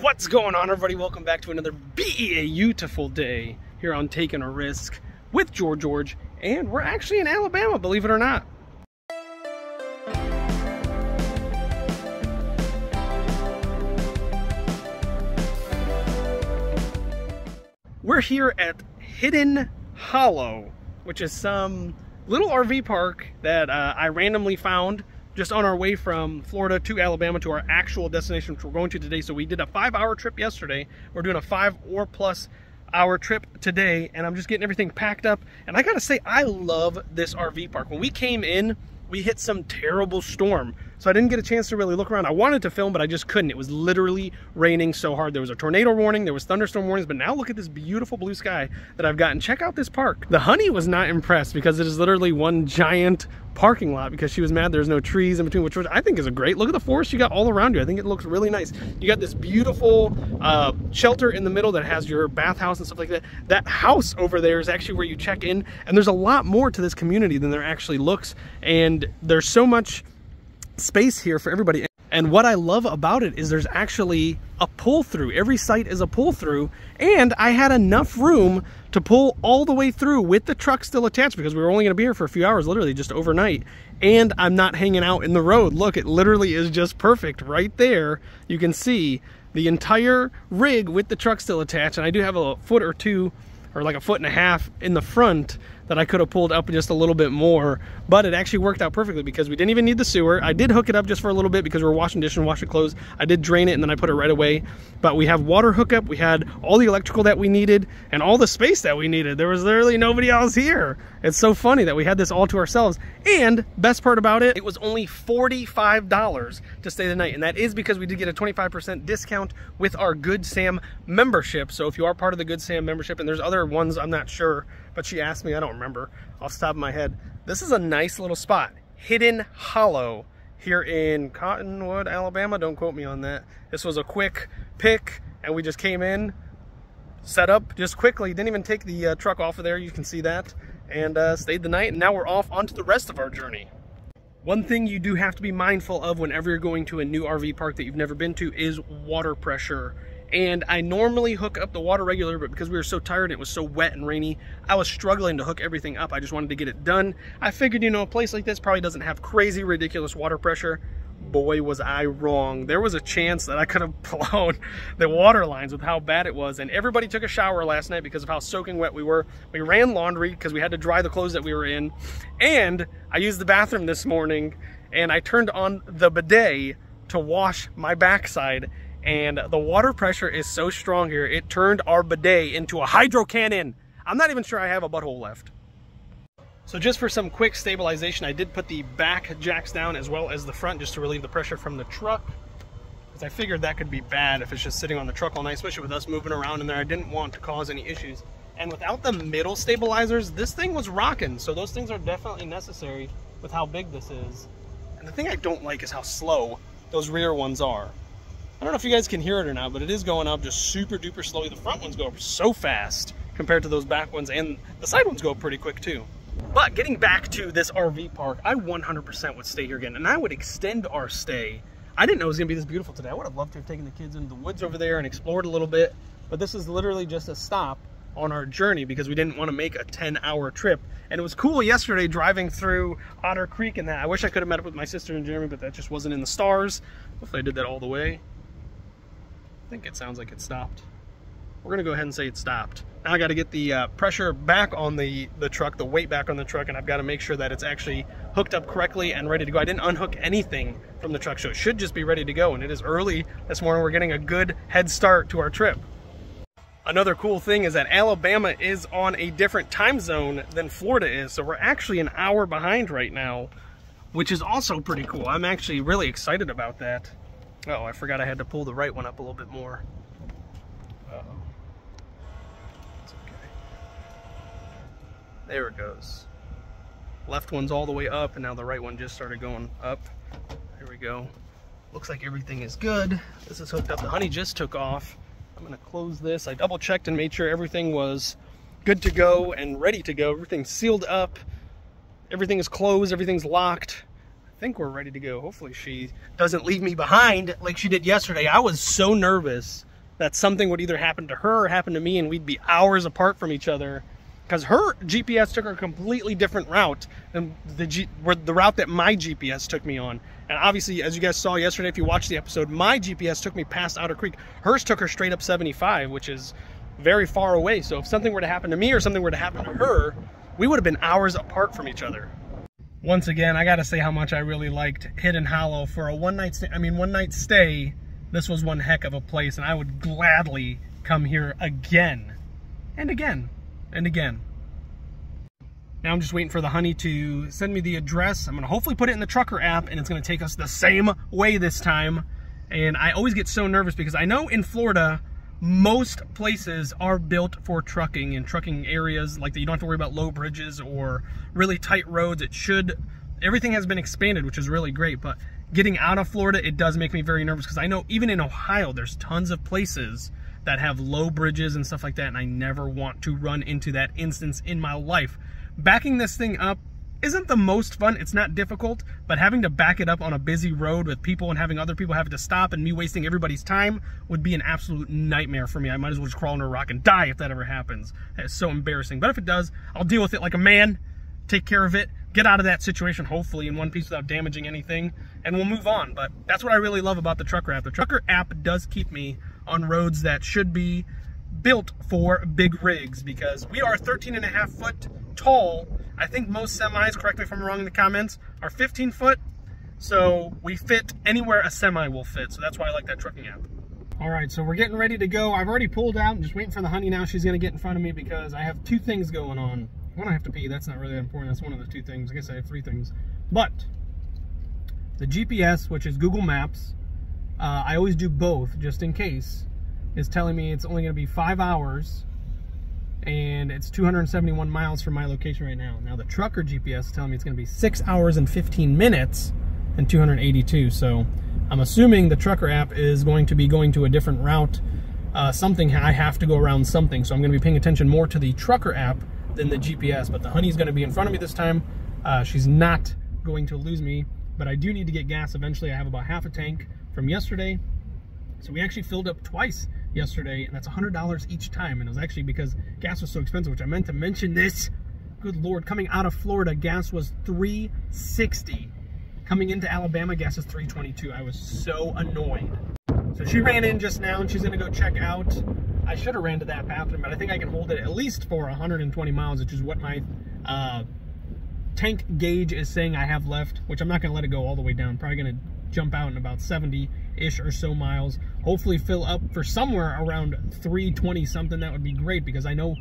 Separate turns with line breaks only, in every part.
What's going on, everybody? Welcome back to another beautiful day here on Taking a Risk with George, and we're actually in Alabama, believe it or not. We're here at Hidden Hollow, which is some little RV park that I randomly found just on our way from Florida to Alabama to our actual destination, which we're going to today. So we did a 5-hour trip yesterday. We're doing a 5 or plus hour trip today, and I'm just getting everything packed up. And I gotta say, I love this RV park. When we came in, we hit some terrible storm, so I didn't get a chance to really look around. I wanted to film, but I just couldn't. It was literally raining so hard. There was a tornado warning, there was thunderstorm warnings, but now look at this beautiful blue sky that I've gotten. Check out this park. The honey was not impressed because it is literally one giant parking lot because she was mad there's no trees in between, which I think is a great. Look at the forest you got all around you. I think it looks really nice. You got this beautiful shelter in the middle that has your bathhouse and stuff like that. That house over there is actually where you check in, and there's a lot more to this community than there actually looks, and there's so much space here for everybody. And what I love about it is there's actually a pull through. Every site is a pull through, and I had enough room to pull all the way through with the truck still attached because we were only gonna be here for a few hours, literally just overnight. And I'm not hanging out in the road. Look, it literally is just perfect right there. You can see the entire rig with the truck still attached, and I do have a foot or two, or like a foot and a half in the front that I could have pulled up just a little bit more, but it actually worked out perfectly because we didn't even need the sewer. I did hook it up just for a little bit because we were washing dishes and washing clothes. I did drain it and then I put it right away, but we have water hookup, we had all the electrical that we needed and all the space that we needed. There was literally nobody else here. It's so funny that we had this all to ourselves, and best part about it, it was only $45 to stay the night, and that is because we did get a 25% discount with our Good Sam membership. So if you are part of the Good Sam membership, and there's other ones, I'm not sure, but she asked me, I don't remember off the top of my head. This is a nice little spot, Hidden Hollow, here in Cottonwood, Alabama. Don't quote me on that. This was a quick pick, and we just came in, set up just quickly, didn't even take the truck off of there, you can see that, and stayed the night, and now we're off onto the rest of our journey. One thing you do have to be mindful of whenever you're going to a new RV park that you've never been to is water pressure. And I normally hook up the water regular, but because we were so tired, it was so wet and rainy, I was struggling to hook everything up. I just wanted to get it done. I figured, you know, a place like this probably doesn't have crazy, ridiculous water pressure. Boy, was I wrong. There was a chance that I could have blown the water lines with how bad it was. And everybody took a shower last night because of how soaking wet we were. We ran laundry because we had to dry the clothes that we were in. And I used the bathroom this morning, and I turned on the bidet to wash my backside. And the water pressure is so strong here, it turned our bidet into a hydro cannon. I'm not even sure I have a butthole left. So just for some quick stabilization, I did put the back jacks down as well as the front just to relieve the pressure from the truck, because I figured that could be bad if it's just sitting on the truck all night, especially with us moving around in there. I didn't want to cause any issues. And without the middle stabilizers, this thing was rocking. So those things are definitely necessary with how big this is. And the thing I don't like is how slow those rear ones are. I don't know if you guys can hear it or not, but it is going up just super duper slowly. The front ones go up so fast compared to those back ones, and the side ones go up pretty quick too. But getting back to this RV park, I 100% would stay here again, and I would extend our stay. I didn't know it was gonna be this beautiful today. I would have loved to have taken the kids into the woods over there and explored a little bit, but this is literally just a stop on our journey because we didn't want to make a 10-hour trip. And it was cool yesterday driving through Otter Creek and that. I wish I could have met up with my sister and Jeremy, but that just wasn't in the stars. Hopefully I did that all the way. I think it sounds like it stopped. We're gonna go ahead and say it stopped. Now I gotta get the pressure back on the truck, the weight back on the truck, and I've gotta make sure that it's actually hooked up correctly and ready to go. I didn't unhook anything from the truck, so it should just be ready to go, and it is early this morning. We're getting a good head start to our trip. Another cool thing is that Alabama is on a different time zone than Florida is, so we're actually an hour behind right now, which is also pretty cool. I'm actually really excited about that. Oh, I forgot I had to pull the right one up a little bit more. Uh-oh. It's okay. There it goes. Left one's all the way up, and now the right one just started going up. There we go. Looks like everything is good. This is hooked up. The honey just took off. I'm gonna close this. I double checked and made sure everything was good to go and ready to go. Everything's sealed up. Everything is closed. Everything's locked. I think we're ready to go. Hopefully she doesn't leave me behind like she did yesterday. I was so nervous that something would either happen to her or happen to me and we'd be hours apart from each other, because her GPS took her a completely different route than the route that my GPS took me on. And obviously, as you guys saw yesterday, if you watched the episode, my GPS took me past Otter Creek. Hers took her straight up 75, which is very far away. So if something were to happen to me or something were to happen to her, we would have been hours apart from each other. Once again, I gotta say how much I really liked Hidden Hollow. For a one night stay, this was one heck of a place, and I would gladly come here again and again and again. Now I'm just waiting for the honey to send me the address. I'm gonna hopefully put it in the trucker app, and it's gonna take us the same way this time. And I always get so nervous because I know in Florida, most places are built for trucking, and trucking areas like that. You don't have to worry about low bridges or really tight roads. Everything has been expanded, which is really great. But getting out of Florida, it does make me very nervous, because I know even in Ohio, there's tons of places that have low bridges and stuff like that, and I never want to run into that instance in my life. Backing this thing up isn't the most fun. It's not difficult, but having to back it up on a busy road with people and having other people having to stop and me wasting everybody's time would be an absolute nightmare for me. I might as well just crawl under a rock and die if that ever happens. It's so embarrassing. But if it does, I'll deal with it like a man, take care of it, get out of that situation, hopefully in one piece without damaging anything, and we'll move on. But that's what I really love about the trucker app. The trucker app does keep me on roads that should be built for big rigs, because we are 13.5 foot tall. I think most semis, correct me if I'm wrong in the comments, are 15 foot. So we fit anywhere a semi will fit. So that's why I like that trucking app. All right, so we're getting ready to go. I've already pulled out. I'm just waiting for the honey now. She's gonna get in front of me because I have two things going on. One, I have to pee. That's not really that important. That's one of the two things. I guess I have three things. But the GPS, which is Google Maps, I always do both just in case, is telling me it's only gonna be 5 hours, and it's 271 miles from my location right now. Now the trucker GPS is telling me it's gonna be 6 hours and 15 minutes and 282. So I'm assuming the trucker app is going to be going to a different route. Something, I have to go around something. So I'm gonna be paying attention more to the trucker app than the GPS, but the honey's gonna be in front of me this time. She's not going to lose me, but I do need to get gas eventually. I have about half a tank from yesterday. So we actually filled up twice yesterday, and that's $100 each time. And it was actually because gas was so expensive, which I meant to mention this. Good Lord, coming out of Florida, gas was $3.60. Coming into Alabama, gas is $3.22. I was so annoyed. So she ran in just now, and she's gonna go check out. I should have ran to that bathroom, but I think I can hold it at least for 120 miles, which is what my tank gauge is saying I have left, which I'm not gonna let it go all the way down. Probably gonna jump out in about 70-ish or so miles. Hopefully fill up for somewhere around 320 something. That would be great, because I know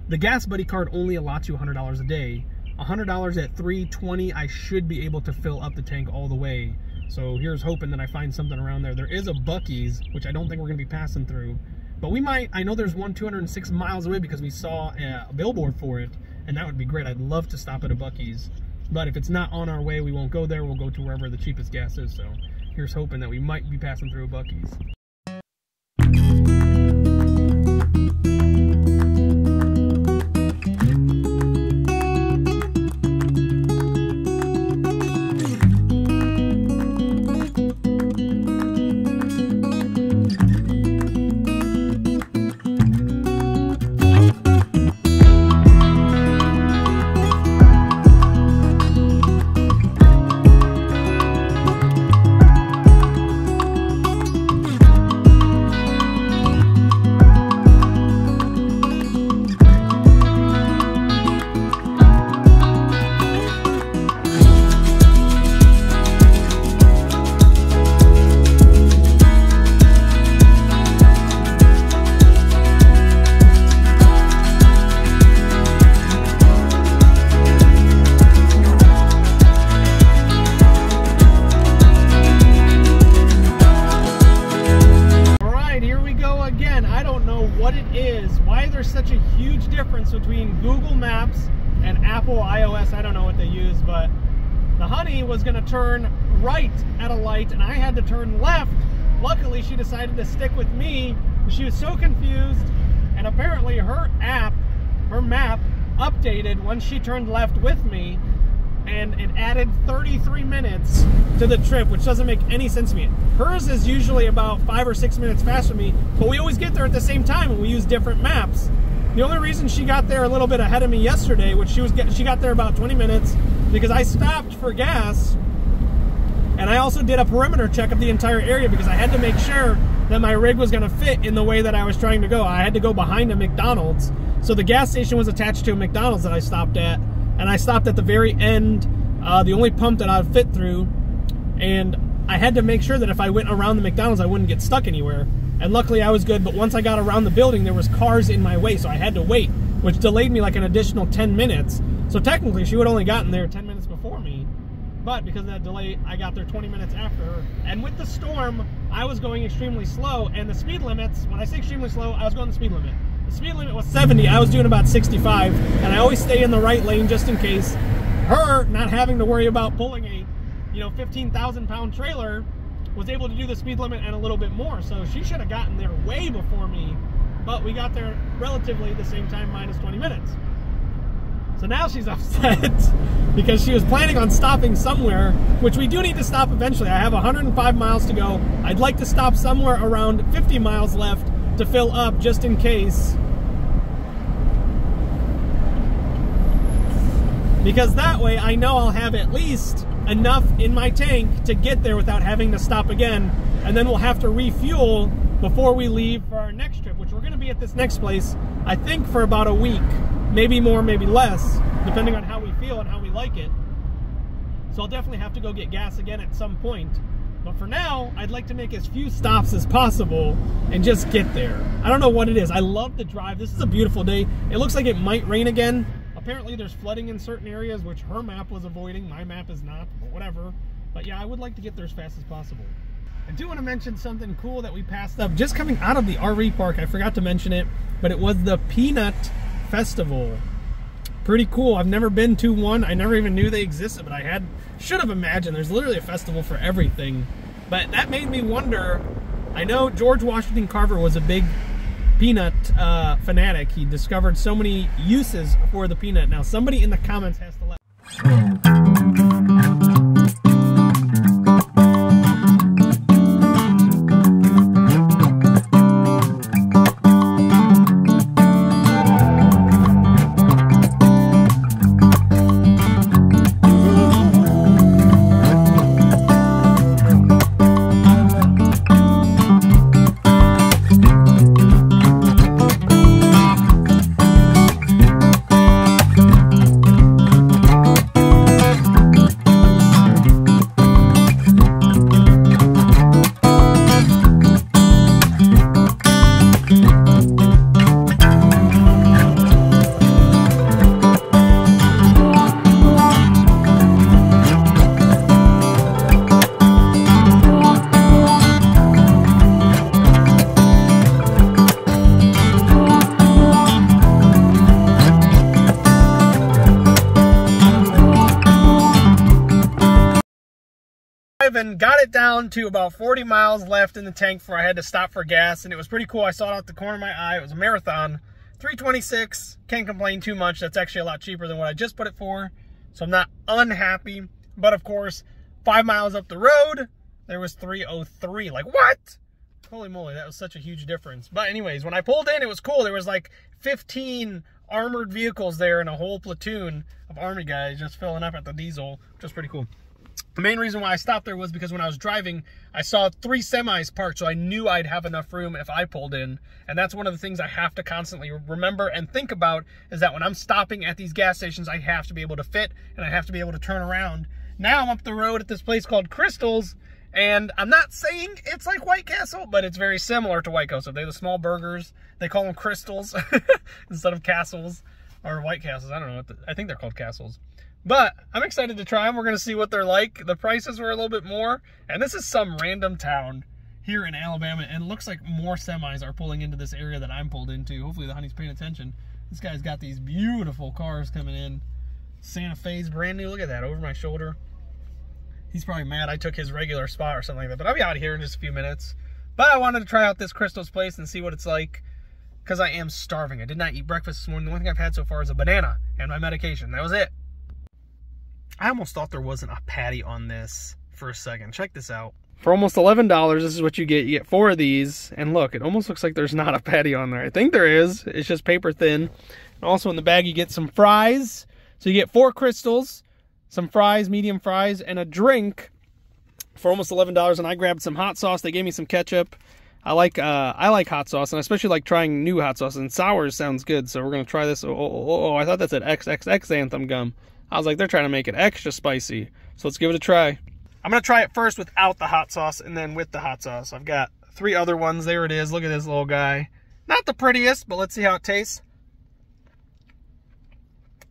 the Gas Buddy card only allots you $100 a day. $100 at 320, I should be able to fill up the tank all the way. So here's hoping that I find something around there. There is a Buc-ee's, which I don't think we're gonna be passing through, but we might. I know there's one 206 miles away because we saw a billboard for it, and that would be great. I'd love to stop at a Buc-ee's. But if it's not on our way, we won't go there. We'll go to wherever the cheapest gas is. So here's hoping that we might be passing through a Buc-ee's. Such a huge difference between Google Maps and Apple iOS. I don't know what they use, but the honey was going to turn right at a light and I had to turn left. Luckily, she decided to stick with me. She was so confused, and apparently her map updated once she turned left with me, and it added 33 minutes to the trip, which doesn't make any sense to me. Hers is usually about 5 or 6 minutes faster than me, but we always get there at the same time and we use different maps. The only reason she got there a little bit ahead of me yesterday, which she got there about 20 minutes, because I stopped for gas, and I also did a perimeter check of the entire area because I had to make sure that my rig was going to fit in the way that I was trying to go. I had to go behind a McDonald's. So the gas station was attached to a McDonald's that I stopped at, and I stopped at the very end, the only pump that I'd fit through, and I had to make sure that if I went around the McDonald's, I wouldn't get stuck anywhere. And luckily I was good, but once I got around the building, there was cars in my way, so I had to wait, which delayed me like an additional 10 minutes. So technically, she would have only gotten there 10 minutes before me, but because of that delay, I got there 20 minutes after her. And with the storm, I was going extremely slow, and the speed limits, when I say extremely slow, I was going the speed limit. The speed limit was 70, I was doing about 65, and I always stay in the right lane just in case. Her not having to worry about pulling a, 15,000-pound trailer was able to do the speed limit and a little bit more, so she should have gotten there way before me, but we got there relatively the same time, minus 20 minutes. So now she's upset because she was planning on stopping somewhere, which we do need to stop eventually. I have 105 miles to go. I'd like to stop somewhere around 50 miles left to fill up just in case. Because that way I know I'll have at least enough in my tank to get there without having to stop again. And then we'll have to refuel before we leave for our next trip, which we're going to be at this next place, I think, for about a week. Maybe more, maybe less, depending on how we feel and how we like it. So I'll definitely have to go get gas again at some point. But for now, I'd like to make as few stops as possible and just get there. I don't know what it is. I love the drive. This is a beautiful day. It looks like it might rain again. Apparently there's flooding in certain areas, which her map was avoiding. My map is not, but whatever. But yeah, I would like to get there as fast as possible. I do want to mention something cool that we passed up. Just coming out of the RV park, I forgot to mention it, but it was the Peanut Festival. Pretty cool. I've never been to one. I never even knew they existed, but I should have imagined. There's literally a festival for everything. But that made me wonder. I know George Washington Carver was a big peanut fanatic. He discovered so many uses for the peanut. Now somebody in the comments has to let and got it down to about 40 miles left in the tank before I had to stop for gas, and it was pretty cool. I saw it out the corner of my eye. It was a marathon, $326. Can't complain too much. That's actually a lot cheaper than what I just put it for, so I'm not unhappy. But of course, 5 miles up the road, there was $303. Like, what? Holy moly, that was such a huge difference. But anyways, when I pulled in, it was cool. There was like 15 armored vehicles there and a whole platoon of army guys just filling up at the diesel, which was pretty cool. The main reason why I stopped there was because when I was driving, I saw 3 semis parked, so I knew I'd have enough room if I pulled in. And that's one of the things I have to constantly remember and think about, is that when I'm stopping at these gas stations, I have to be able to fit and I have to be able to turn around. Now I'm up the road at this place called Crystal's, and I'm not saying it's like White Castle, but it's very similar to White Castle. They're the small burgers. They call them Crystals instead of Castles or White Castles. I don't know. I think they're called Castles. But I'm excited to try them. We're going to see what they're like. The prices were a little bit more. And this is some random town here in Alabama. And it looks like more semis are pulling into this area that I'm pulled into. Hopefully the honey's paying attention. This guy's got these beautiful cars coming in. Santa Fe's brand new. Look at that over my shoulder. He's probably mad I took his regular spot or something like that. But I'll be out of here in just a few minutes. But I wanted to try out this Crystal's place and see what it's like, because I am starving. I did not eat breakfast this morning. The only thing I've had so far is a banana and my medication. That was it. I almost thought there wasn't a patty on this for a second. Check this out. For almost $11, this is what you get. You get 4 of these, and look, it almost looks like there's not a patty on there. I think there is. It's just paper thin. And also in the bag, you get some fries. So you get 4 crystals, some fries, medium fries, and a drink for almost $11. And I grabbed some hot sauce. They gave me some ketchup. I like hot sauce, and I especially like trying new hot sauce. And sour sounds good, so we're gonna try this. Oh, I thought that said XXX Anthem gum. I was like, they're trying to make it extra spicy. So let's give it a try. I'm going to try it first without the hot sauce and then with the hot sauce. I've got 3 other ones. There it is. Look at this little guy. Not the prettiest, but let's see how it tastes.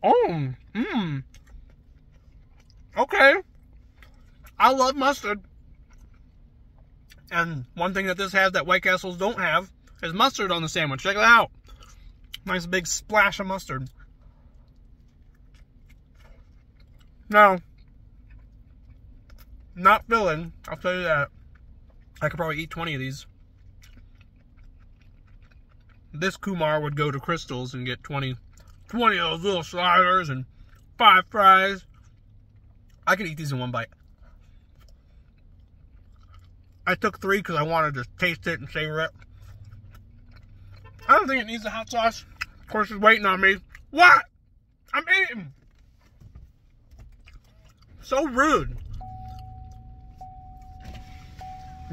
Oh, okay. I love mustard. And one thing that this has that White Castles don't have is mustard on the sandwich. Check it out. Nice big splash of mustard. Now, not filling, I'll tell you that. I could probably eat 20 of these. This Kumar would go to Crystal's and get 20 of those little sliders and 5 fries. I could eat these in one bite. I took 3 because I wanted to taste it and savor it. I don't think it needs a hot sauce. Of course, it's waiting on me. What? I'm eating. So rude.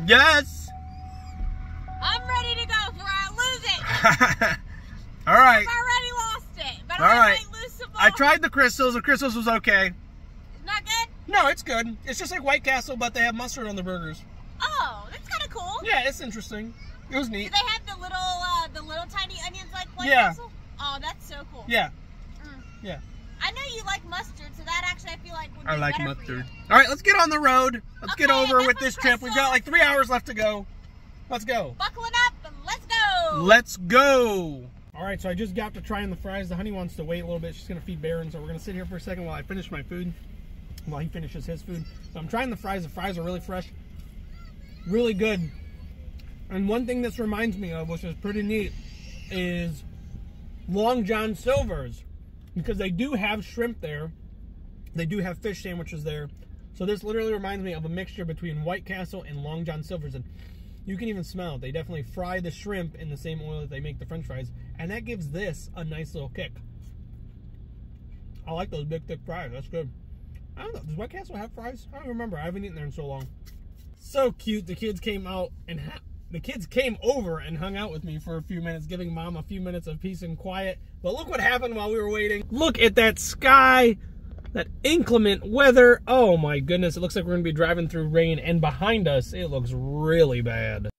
Yes.
I'm ready to go before I lose it.
All right.
I've already lost it, but
all right.
I might lose some more.
I tried the Crystals. The Crystals was okay.
Not good?
No, it's good. It's just like White Castle, but they have mustard on the burgers.
Oh, that's kind of cool.
Yeah, it's interesting. It was neat.
Do they have the little tiny onions like White Castle? Oh, that's so cool.
Yeah. Yeah.
I know you like mustard, so that actually I feel like would be
I like
better
mustard.
for you.
All right, let's get on the road. Let's get over with this trip.
Crystal.
We've got like 3 hours left to go. Let's go.
Buckle it up and let's go.
Let's go. All right, so I just got to trying the fries. The honey wants to wait a little bit. She's going to feed Baron, so we're going to sit here for a second while I finish my food, while he finishes his food. So I'm trying the fries. The fries are really fresh, really good. And one thing this reminds me of, which is pretty neat, is Long John Silver's. Because they do have shrimp there. They do have fish sandwiches there. So this literally reminds me of a mixture between White Castle and Long John Silver's. And you can even smell it. They definitely fry the shrimp in the same oil that they make the french fries. And that gives this a nice little kick. I like those big, thick fries. That's good. I don't know. Does White Castle have fries? I don't remember. I haven't eaten there in so long. So cute. The kids came out and the kids came over and hung out with me for a few minutes, giving Mom a few minutes of peace and quiet. But look what happened while we were waiting. Look at that sky, that inclement weather. Oh my goodness, it looks like we're gonna be driving through rain, and behind us, it looks really bad.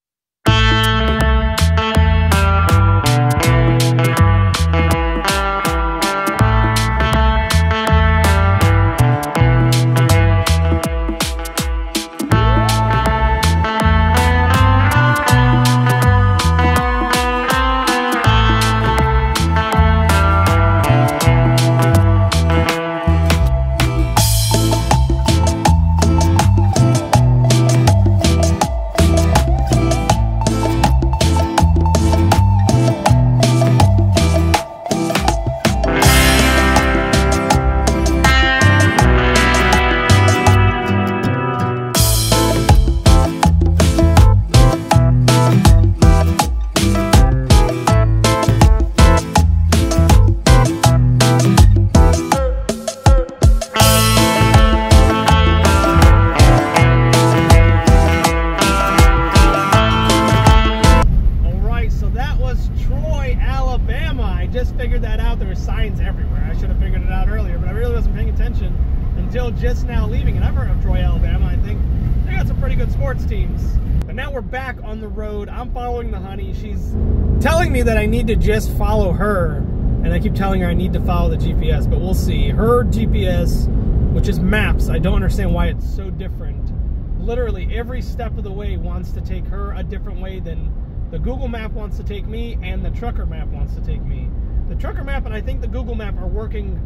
Just now leaving, and I've heard of Troy, Alabama. I think they got some pretty good sports teams. But now we're back on the road. I'm following the honey. She's telling me that I need to just follow her, and I keep telling her I need to follow the GPS, but we'll see. Her GPS, which is maps, I don't understand why it's so different. Literally every step of the way wants to take her a different way than the Google map wants to take me, and the trucker map wants to take me. The trucker map and I think the Google map are working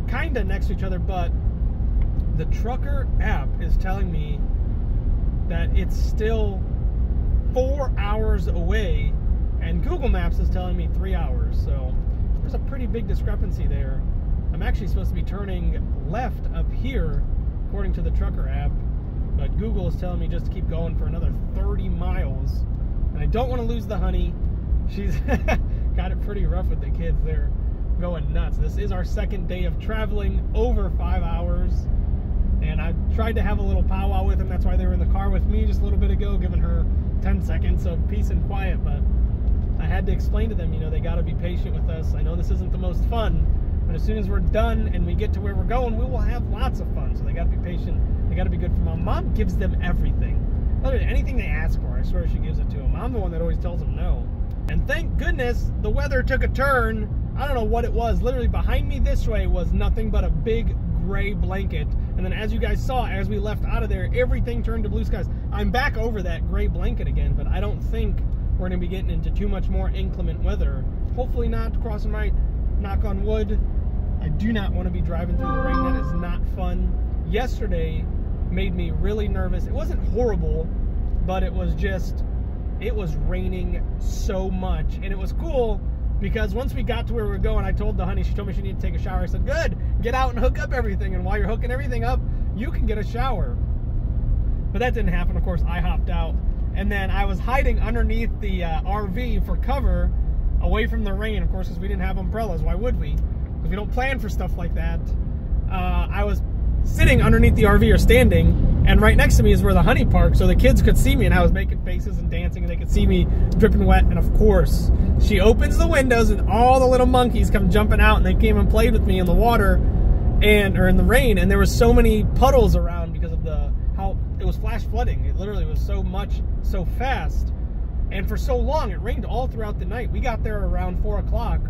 kind of next to each other, but the trucker app is telling me that it's still 4 hours away, and Google Maps is telling me 3 hours. So there's a pretty big discrepancy there. I'm actually supposed to be turning left up here, according to the trucker app, but Google is telling me just to keep going for another 30 miles. And I don't want to lose the honey. She's got it pretty rough with the kids. They're going nuts. This is our second day of traveling over 5 hours. And I tried to have a little powwow with them. That's why they were in the car with me just a little bit ago, giving her 10 seconds of peace and quiet. But I had to explain to them, you know, they got to be patient with us. I know this isn't the most fun, but as soon as we're done and we get to where we're going, we will have lots of fun. So they got to be patient. They got to be good for Mom. Mom gives them everything. Anything they ask for, I swear she gives it to them. I'm the one that always tells them no. And thank goodness the weather took a turn. I don't know what it was. Literally behind me this way was nothing but a big gray blanket. And then as you guys saw, as we left out of there, everything turned to blue skies. I'm back over that gray blanket again, but I don't think we're going to be getting into too much more inclement weather. Hopefully not. Crossing my knock on wood. I do not want to be driving through the rain. That is not fun. Yesterday made me really nervous. It wasn't horrible, but it was raining so much. And it was cool because once we got to where we were going, I told the honey, she told me she needed to take a shower. I said, good, get out and hook up everything. And while you're hooking everything up, you can get a shower. But that didn't happen. Of course, I hopped out. And then I was hiding underneath the RV for cover, away from the rain, of course, because we didn't have umbrellas. Why would we? Because we don't plan for stuff like that. I was sitting underneath the RV or standing, and right next to me is where the honey parked, so the kids could see me, and I was making faces and dancing, and they could see me dripping wet. And of course, she opens the windows, and all the little monkeys come jumping out, and they came and played with me in the water, or in the rain, and there was so many puddles around because of how it was flash flooding. It literally was so much, so fast, and for so long. It rained all throughout the night. We got there around 4 o'clock,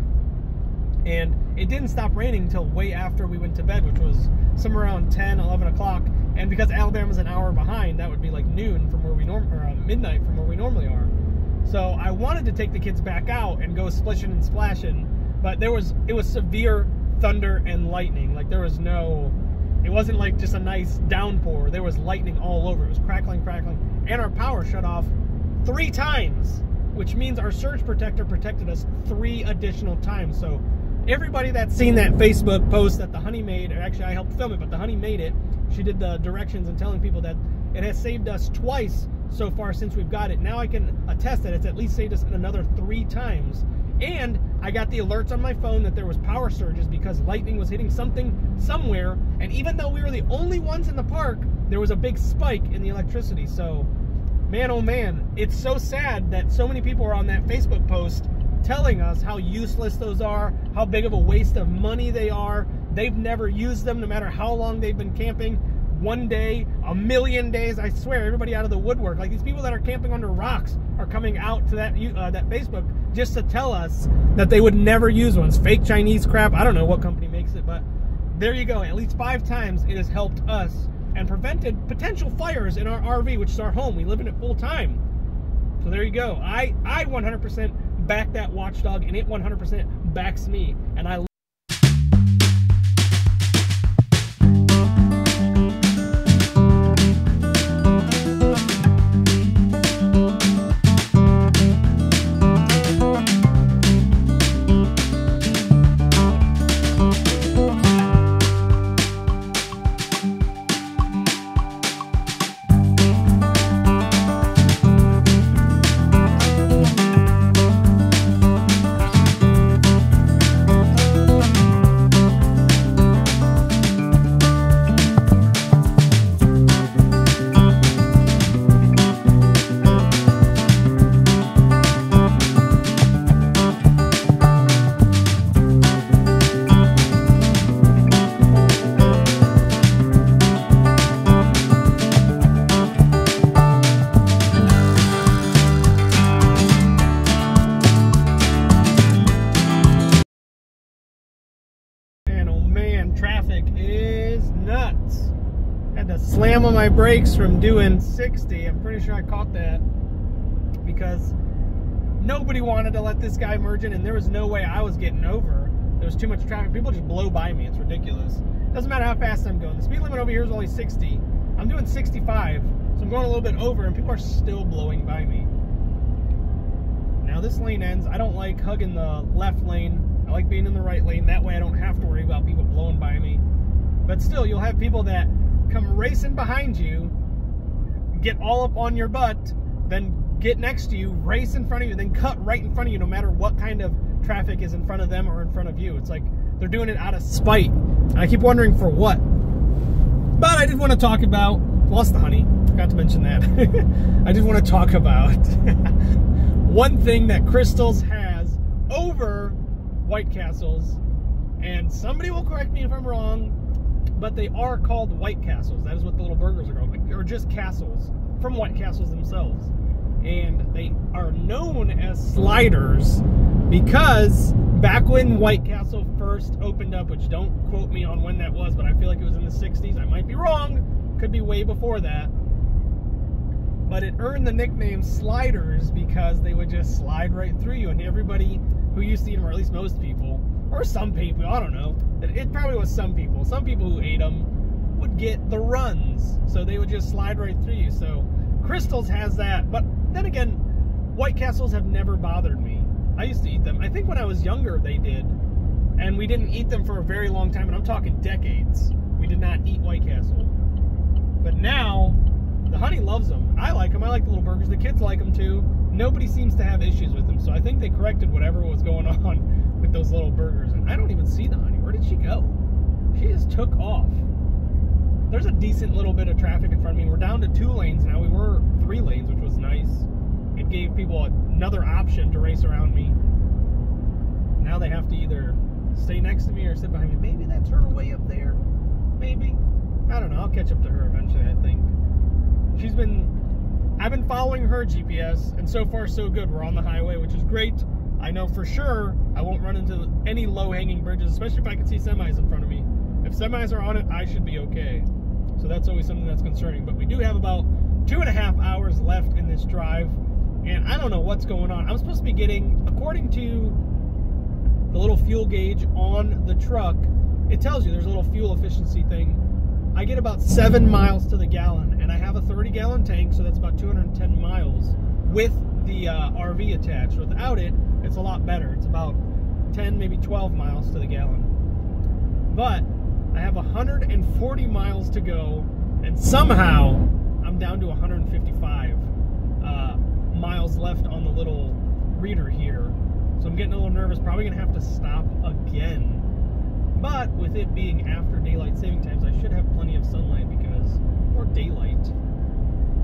and it didn't stop raining until way after we went to bed, which was somewhere around 10, 11 o'clock. And because Alabama's an hour behind, that would be like noon from where we midnight from where we normally are. So I wanted to take the kids back out and go splishing and splashing, but it was severe thunder and lightning. Like it wasn't like just a nice downpour. There was lightning all over. It was crackling, and our power shut off 3 times, which means our surge protector protected us 3 additional times. So everybody that's seen that Facebook post that the honey made, or actually I helped film it, but the honey made it. She did the directions and telling people that it has saved us twice so far since we've got it. Now I can attest that it's at least saved us another 3 times. And I got the alerts on my phone that there was power surges because lightning was hitting something somewhere. And even though we were the only ones in the park, there was a big spike in the electricity. So, man, oh man, it's so sad that so many people are on that Facebook post telling us how useless those are, how big of a waste of money they are. They've never used them no matter how long they've been camping. 1 day, a million days, I swear, everybody out of the woodwork. Like these people that are camping under rocks are coming out to that Facebook just to tell us that they would never use one. It's fake Chinese crap. I don't know what company makes it, but there you go. At least 5 times it has helped us and prevented potential fires in our RV, which is our home. We live in it full time. So there you go. I 100% back that watchdog, and it 100% backs me. And I slam on my brakes from doing 60. I'm pretty sure I caught that because nobody wanted to let this guy merge in, and there was no way I was getting over. There was too much traffic. People just blow by me. It's ridiculous. Doesn't matter how fast I'm going. The speed limit over here is only 60. I'm doing 65, so I'm going a little bit over, and people are still blowing by me. Now this lane ends. I don't like hugging the left lane I like being in the right lane. That way I don't have to worry about people blowing by me. But still, you'll have people that come racing behind you, get all up on your butt, then get next to you, race in front of you, then cut right in front of you no matter what kind of traffic is in front of them or in front of you. It's like they're doing it out of spite. And I keep wondering for what. But I did want to talk about, lost the honey, forgot to mention that. I did want to talk about one thing that Crystals has over White Castles, and somebody will correct me if I'm wrong, but they are called White Castles. That is what the little burgers are called, or just castles from White Castles themselves. And they are known as sliders because back when White Castle first opened up, which don't quote me on when that was, but I feel like it was in the 60s. I might be wrong. Could be way before that. But it earned the nickname sliders because they would just slide right through you. And everybody who used to eat them, or at least most people, or some people, I don't know. It probably was some people. Some people who ate them would get the runs. So they would just slide right through you. So Crystals has that. But then again, White Castles have never bothered me. I used to eat them. I think when I was younger they did. And we didn't eat them for a very long time. And I'm talking decades. We did not eat White Castle. But now, the honey loves them. I like them. I like the little burgers. The kids like them too. Nobody seems to have issues with them. So I think they corrected whatever was going on with those little burgers. And I don't even see the honey. Where did she go? She just took off. There's a decent little bit of traffic in front of me. We're down to 2 lanes now. We were 3 lanes, which was nice. It gave people another option to race around me. Now they have to either stay next to me or sit behind me. Maybe that's her way up there. Maybe. I don't know. I'll catch up to her eventually, I think. I've been following her GPS, and so far so good. We're on the highway, which is great. I know for sure I won't run into any low-hanging bridges, especially if I can see semis in front of me. If semis are on it, I should be okay. So that's always something that's concerning. But we do have about 2.5 hours left in this drive, and I don't know what's going on. I'm supposed to be getting, according to the little fuel gauge on the truck, it tells you there's a little fuel efficiency thing. I get about 7 miles to the gallon, and I have a 30-gallon tank, so that's about 210 miles with the RV attached. Without it, it's a lot better. It's about 10, maybe 12 miles to the gallon. But I have 140 miles to go, and somehow I'm down to 155 miles left on the little reader here. So I'm getting a little nervous. Probably going to have to stop again. But with it being after daylight saving times, I should have plenty of sunlight because, or daylight.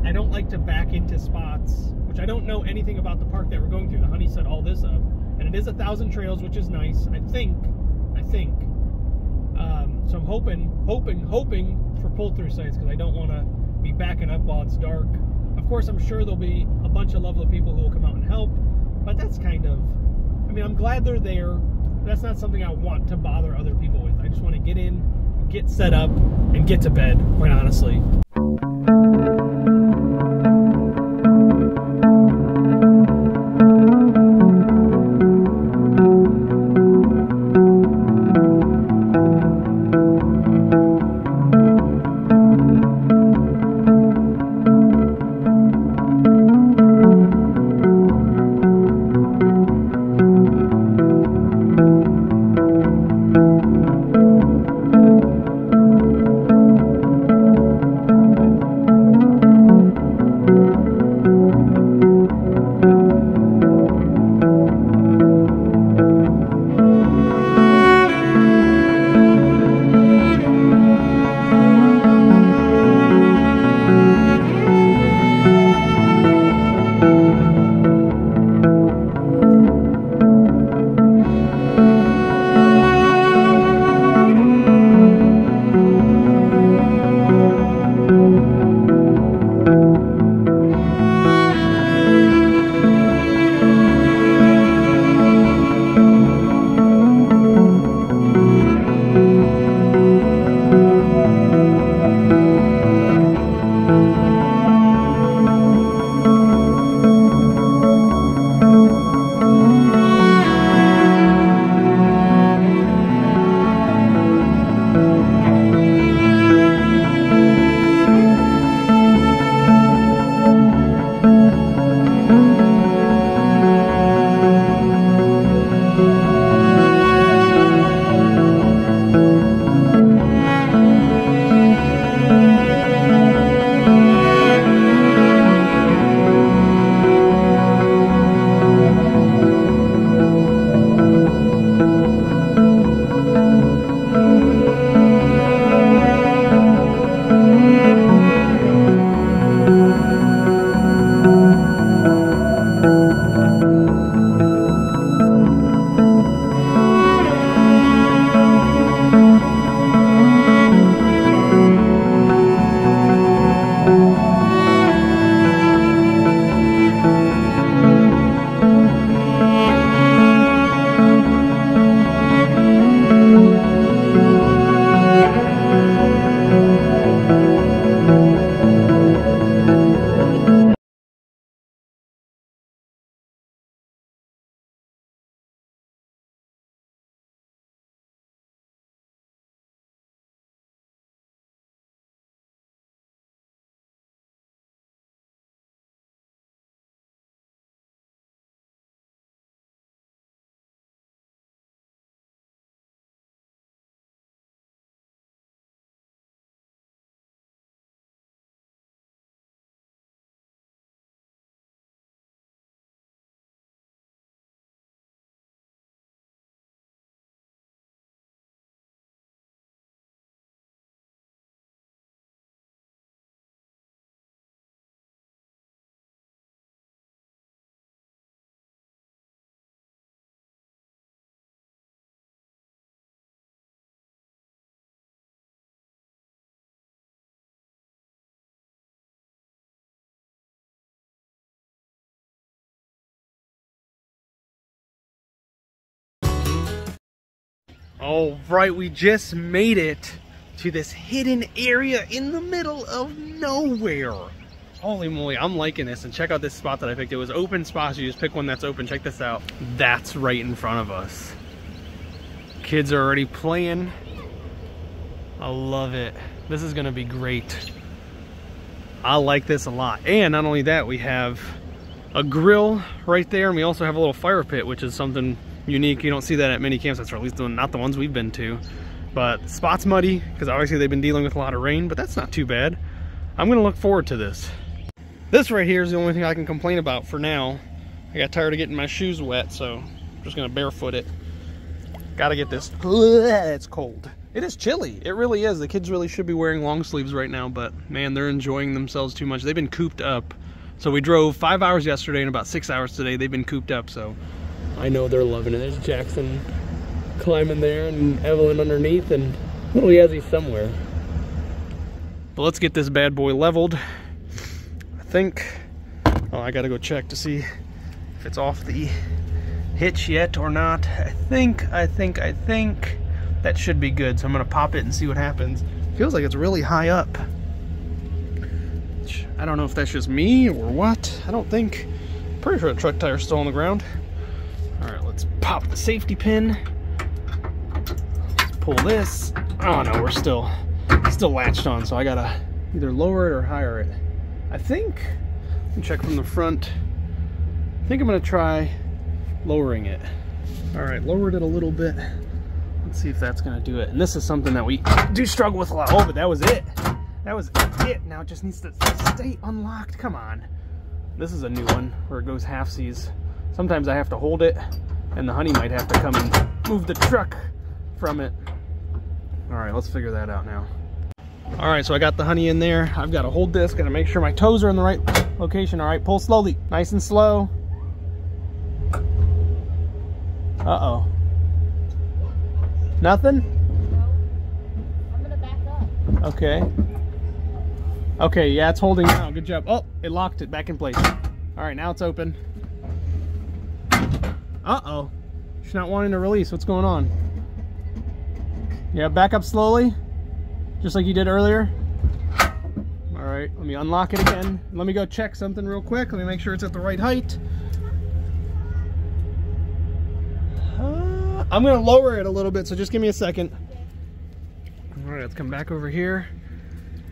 I don't like to back into spots, which I don't know anything about the park that we're going through. The honey set all this up, and it is 1,000 trails, which is nice. I think. So I'm hoping for pull-through sites because I don't want to be backing up while it's dark. Of course, I'm sure there'll be a bunch of lovely people who will come out and help, but that's kind of, I mean, I'm glad they're there. That's not something I want to bother other people with. I just want to get in, get set up, and get to bed, quite honestly. All right, we just made it to this hidden area in the middle of nowhere. Holy moly, I'm liking this. And check out this spot that I picked. It was open spots. You just pick one that's open. Check this out. That's right in front of us. Kids are already playing. I love it. This is gonna be great. I like this a lot. And not only that, we have a grill right there, and we also have a little fire pit, which is something unique. You don't see that at many campsites, or at least not the ones we've been to. But the spot's muddy because obviously they've been dealing with a lot of rain, but that's not too bad. I'm gonna look forward to this. This right here is the only thing I can complain about for now. I got tired of getting my shoes wet, so I'm just gonna barefoot it. Gotta get this. It's cold. It is chilly. It really is. The kids really should be wearing long sleeves right now, but man, they're enjoying themselves too much. They've been cooped up. So we drove 5 hours yesterday and about 6 hours today. They've been cooped up, so I know they're loving it. There's Jackson climbing there and Evelyn underneath, and little Yazzie somewhere. But let's get this bad boy leveled. I think, oh, I gotta go check to see if it's off the hitch yet or not. I think that should be good. So I'm gonna pop it and see what happens. Feels like it's really high up. I don't know if that's just me or what. I don't think. Pretty sure the truck tire's still on the ground. All right, let's pop the safety pin. Let's pull this. Oh no, we're still latched on, so I gotta either lower it or higher it. I think, let me check from the front. I think I'm gonna try lowering it. All right, lowered it a little bit. Let's see if that's gonna do it. And this is something that we do struggle with a lot. Oh, but that was it. That was it. Now it just needs to stay unlocked. Come on. This is a new one where it goes half-seas. Sometimes I have to hold it, and the honey might have to come and move the truck from it. All right, let's figure that out now. All right, so I got the honey in there. I've got to hold this. Got to make sure my toes are in the right location. All right, pull slowly. Nice and slow. Uh-oh. Nothing?
No. I'm gonna back up.
Okay. Okay, yeah, it's holding now. Good job. Oh, it locked it back in place. All right, now it's open. Uh-oh. She's not wanting to release. What's going on? Yeah, back up slowly. Just like you did earlier. All right, let me unlock it again. Let me go check something real quick. Let me make sure it's at the right height. I'm gonna lower it a little bit, so just give me a second. All right, let's come back over here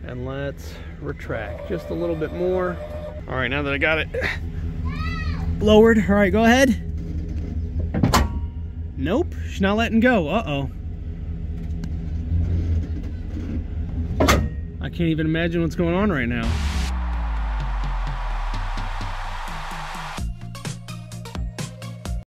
and let's retract just a little bit more. All right, now that I got it lowered, all right, go ahead. Nope, she's not letting go. Uh-oh. I can't even imagine what's going on right now.